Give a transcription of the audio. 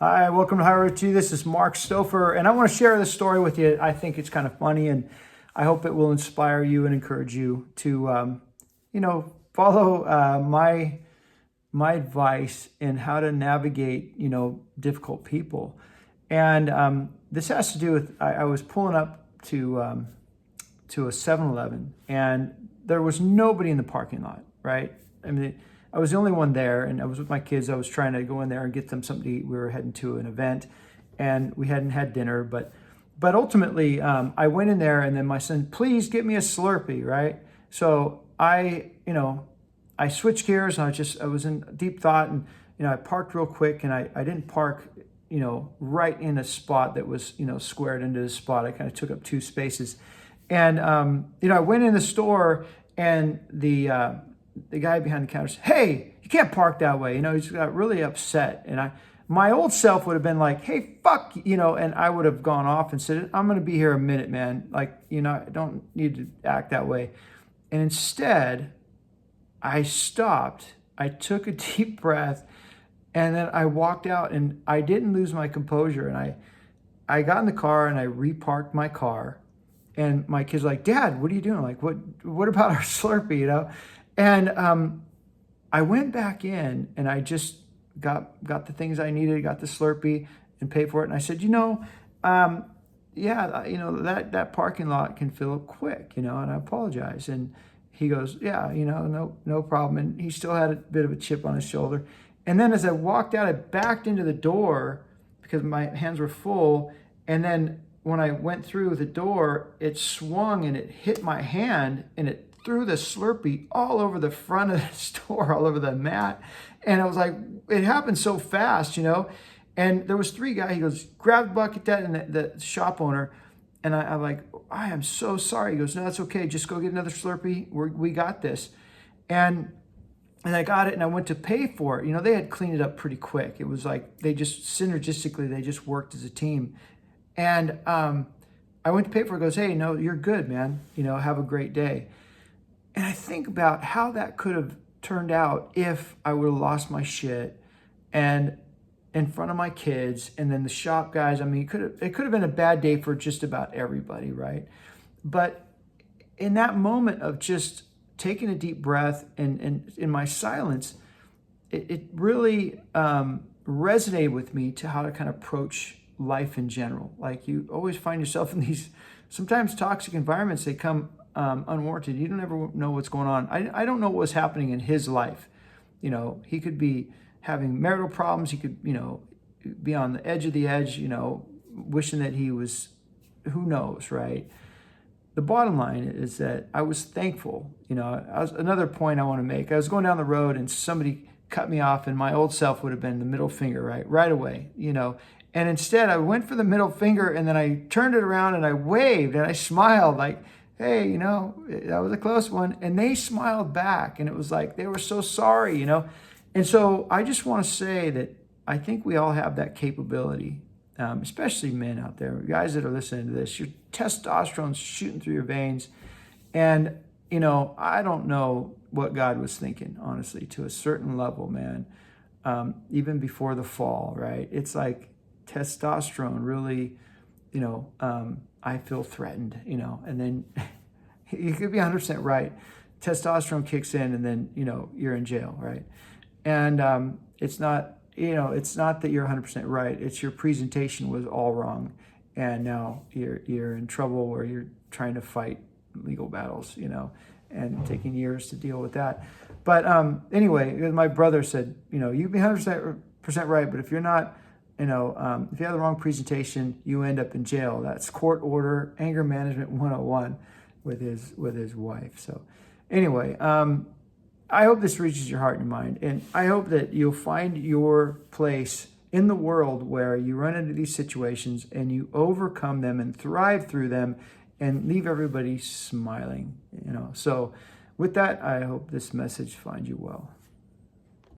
Hi, welcome to High Road to. This is Mark Stofer, and I want to share this story with you. I think it's kind of funny, and I hope it will inspire you and encourage you to, follow my advice in how to navigate, difficult people. And this has to do with I was pulling up to a 7-Eleven, and there was nobody in the parking lot, right? I mean, I was the only one there, and I was with my kids. I was trying to go in there and get them something to eat. We were heading to an event, and we hadn't had dinner, but ultimately, I went in there, and then my son, please get me a Slurpee, right? So I switched gears, and I was in deep thought, and I parked real quick, and I didn't park right in a spot that was squared into the spot. I kind of took up two spaces, and I went in the store, and the guy behind the counter said, "Hey, you can't park that way." He just got really upset. And my old self would have been like, "Hey, fuck," and I would have gone off and said, "I'm going to be here a minute, man. Like, I don't need to act that way." And instead, I stopped. I took a deep breath, and then I walked out, and I didn't lose my composure. And I got in the car, and I reparked my car. And my kid's like, "Dad, what are you doing?" Like, what about our Slurpee, And I went back in, and I just got the things I needed, got the Slurpee, and paid for it. And I said, that parking lot can fill up quick, and I apologize. And he goes, "Yeah, no problem." And he still had a bit of a chip on his shoulder. And then as I walked out, I backed into the door because my hands were full. And then when I went through the door, it swung and it hit my hand, and it threw the Slurpee all over the front of the store, all over the mat. And I was like, it happened so fast, And there was three guys. He goes, "Grab the bucket," that, and the shop owner. And I'm like, "I am so sorry." He goes, "No, that's okay. Just go get another Slurpee. We got this." And I got it, and I went to pay for it. They had cleaned it up pretty quick. It was like they just synergistically, they just worked as a team. And I went to pay for it. He goes, "Hey, no, you're good, man. Have a great day." And I think about how that could have turned out if I would have lost my shit and in front of my kids, and then the shop guys. I mean, it could have been a bad day for just about everybody, right? But in that moment of just taking a deep breath and in my silence, it really resonated with me to how to kind of approach life in general. Like, you always find yourself in these sometimes toxic environments. They come unwarranted. You don't ever know what's going on. I don't know what was happening in his life. He could be having marital problems. He could, be on the edge of the edge, wishing that he was, who knows, right? The bottom line is that I was thankful. Another point I want to make. I was going down the road, and somebody cut me off, and my old self would have been the middle finger, right away, And instead, I went for the middle finger, and then I turned it around, and I waved, and I smiled like, "Hey, that was a close one." And they smiled back, and it was like they were so sorry, And so I just want to say that I think we all have that capability, especially men out there, guys that are listening to this. Your testosterone's shooting through your veins. And, I don't know what God was thinking, honestly, to a certain level, man, even before the fall, right? It's like testosterone really, I feel threatened, and then you could be 100% right. Testosterone kicks in, and then, you're in jail, right? And it's not that you're 100% right. It's your presentation was all wrong. And now you're in trouble where you're trying to fight legal battles, and taking years to deal with that. But anyway, my brother said, you'd be 100% right, but if you're not, if you have the wrong presentation, you end up in jail. That's court order, anger management 101 with his wife. So anyway, I hope this reaches your heart and your mind. And I hope that you'll find your place in the world where you run into these situations and you overcome them and thrive through them and leave everybody smiling. So with that, I hope this message finds you well.